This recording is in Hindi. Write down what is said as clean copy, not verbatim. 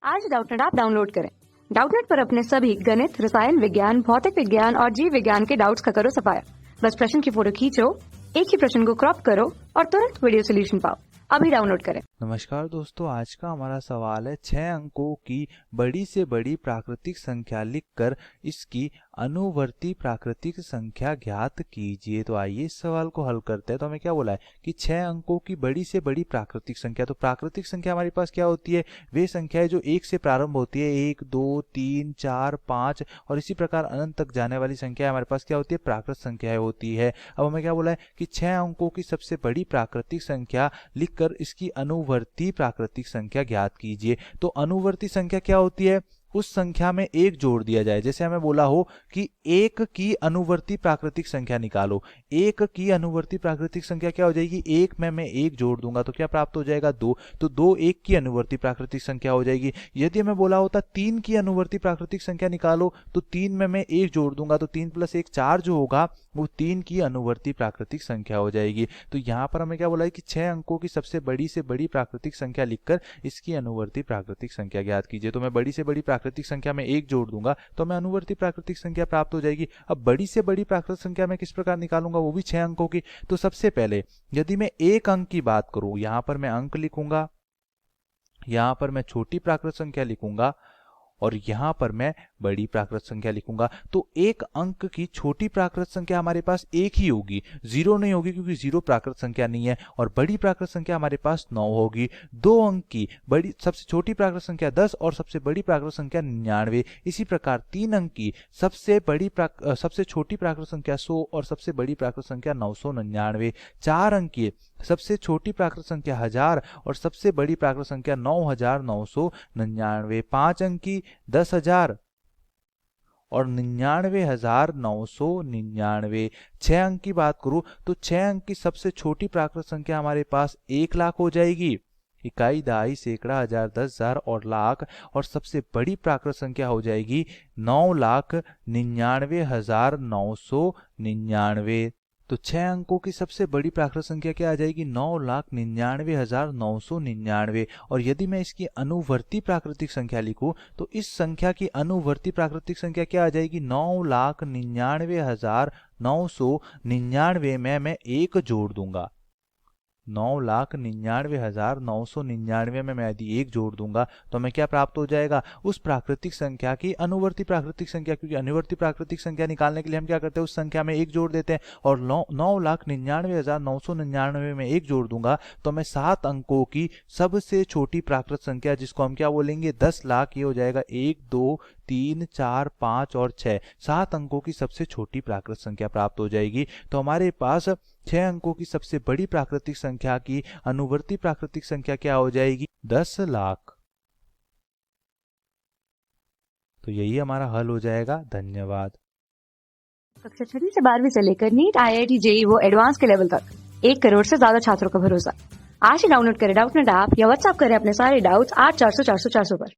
आज डाउटनेट ऐप डाउनलोड करें। डाउटनेट पर अपने सभी गणित, रसायन विज्ञान, भौतिक विज्ञान और जीव विज्ञान के डाउट्स का करो सफाया। बस प्रश्न की फोटो खींचो, एक ही प्रश्न को क्रॉप करो और तुरंत वीडियो सोल्यूशन पाओ। अभी डाउनलोड करें। नमस्कार दोस्तों, आज का हमारा सवाल है 6 अंकों की बड़ी से बड़ी प्राकृतिक संख्या लिखकर इसकी अनुवर्ती प्राकृतिक संख्या ज्ञात कीजिए। तो आइए इस सवाल को हल करते हैं। तो हमें क्या बोला है कि 6 अंकों की बड़ी से बड़ी प्राकृतिक संख्या। तो प्राकृतिक संख्या हमारे पास क्या होती है? वे संख्या है जो 1 से प्रारंभ होती है। 1, 2, 3, 4, 5 और इसी प्रकार अनंत तक जाने वाली संख्या हमारे पास क्या होती है? प्राकृत संख्याएं होती है। अब हमें क्या बोला है कि 6 अंकों की सबसे बड़ी प्राकृतिक संख्या लिखकर इसकी अनुवर्ती प्राकृतिक संख्या ज्ञात कीजिए। तो अनुवर्ती संख्या क्या होती है? उस संख्या में एक जोड़ दिया जाए। जैसे हमें बोला हो कि 1 की अनुवर्ती प्राकृतिक संख्या निकालो। 1 की अनुवर्ती प्राकृतिक संख्या क्या हो जाएगी? 1 में मैं 1 जोड़ दूंगा तो क्या प्राप्त हो जाएगा? 2। तो 2 1 की अनुवर्ती प्राकृतिक संख्या हो जाएगी। यदि हमें बोला होता 3 की अनुवर्ती प्राकृतिक संख्या निकालो तो 3 में मैं 1 जोड़ दूंगा तो 3 + 1 4 जो होगा वो 3 की अनुवर्ती प्राकृतिक संख्या हो जाएगी। तो यहाँ पर हमें क्या बोला है कि 6 अंकों की सबसे बड़ी से बड़ी प्राकृतिक संख्या लिखकर इसकी अनुवर्ती प्राकृतिक संख्या ज्ञात कीजिए। तो मैं बड़ी से बड़ी प्राकृतिक संख्या में 1 जोड़ दूंगा तो मैं अनुवर्ती प्राकृतिक संख्या प्राप्त हो जाएगी। अब बड़ी से बड़ी प्राकृतिक संख्या मैं किस प्रकार निकालूंगा? वो भी 6 अंकों की। तो सबसे पहले यदि मैं 1 अंक की बात करूं, यहां पर मैं अंक लिखूंगा, यहां पर मैं छोटी प्राकृत संख्या लिखूंगा और यहां पर मैं बड़ी प्राकृत संख्या लिखूंगा। तो 1 अंक की छोटी प्राकृत संख्या हमारे पास 1 ही होगी, 0 नहीं होगी क्योंकि 0 प्राकृत संख्या नहीं है। और बड़ी प्राकृत संख्या हमारे पास 9 होगी। 2 अंक की बड़ी सबसे छोटी प्राकृत संख्या 10 और सबसे बड़ी प्राकृत संख्या 99। इसी प्रकार 3 अंक की सबसे छोटी प्राकृत संख्या 100 और सबसे बड़ी प्राकृत संख्या 999। 4 अंक की सबसे छोटी प्राकृत संख्या 1000 और सबसे बड़ी प्राकृत संख्या 9999। 5 अंक की 10,000 और 99,999। 6 अंक की बात करूं तो 6 अंक की सबसे छोटी प्राकृत संख्या हमारे पास 1 लाख हो जाएगी। इकाई, दहाई, सैकड़ा, हजार, 10,000 और लाख। और सबसे बड़ी प्राकृत संख्या हो जाएगी 9,99,999। तो 6 अंकों की सबसे बड़ी प्राकृत संख्या क्या आ जाएगी? 9,99,999। और यदि मैं इसकी अनुवर्ती प्राकृतिक संख्या लिखूं तो इस संख्या की अनुवर्ती प्राकृतिक संख्या क्या आ जाएगी? 9,99,999 में मैं 1 जोड़ दूंगा। 9,99,999 में मैं यदि 1 जोड़ दूंगा तो हमें क्या प्राप्त हो जाएगा? उस प्राकृतिक संख्या की अनुवर्ती प्राकृतिक संख्या। क्योंकि अनुवर्ती प्राकृतिक संख्या निकालने के लिए हम क्या करते हैं? उस संख्या में 1 जोड़ देते हैं। और 9,99,999 में 1 जोड़ दूंगा तो मैं 7 अंकों की सबसे छोटी प्राकृत संख्या, जिसको हम क्या बोलेंगे? 10 लाख। ये हो जाएगा 1, 2, 3, 4, 5 और 6। 7 अंकों की सबसे छोटी प्राकृत संख्या प्राप्त हो जाएगी। तो हमारे पास 6 अंकों की सबसे बड़ी प्राकृतिक संख्या की अनुवर्ती प्राकृतिक संख्या क्या हो जाएगी? 10 लाख। तो यही हमारा हल हो जाएगा। धन्यवाद। कक्षा 6 से 12वीं से लेकर नीट, IIT, JEE वो एडवांस के लेवल तक 1 करोड़ से ज्यादा छात्रों का भरोसा। आज ही डाउनलोड करें डाउटनेट ऐप या व्हाट्सएप करें अपने सारे डाउट्स 8400 400 400 पर।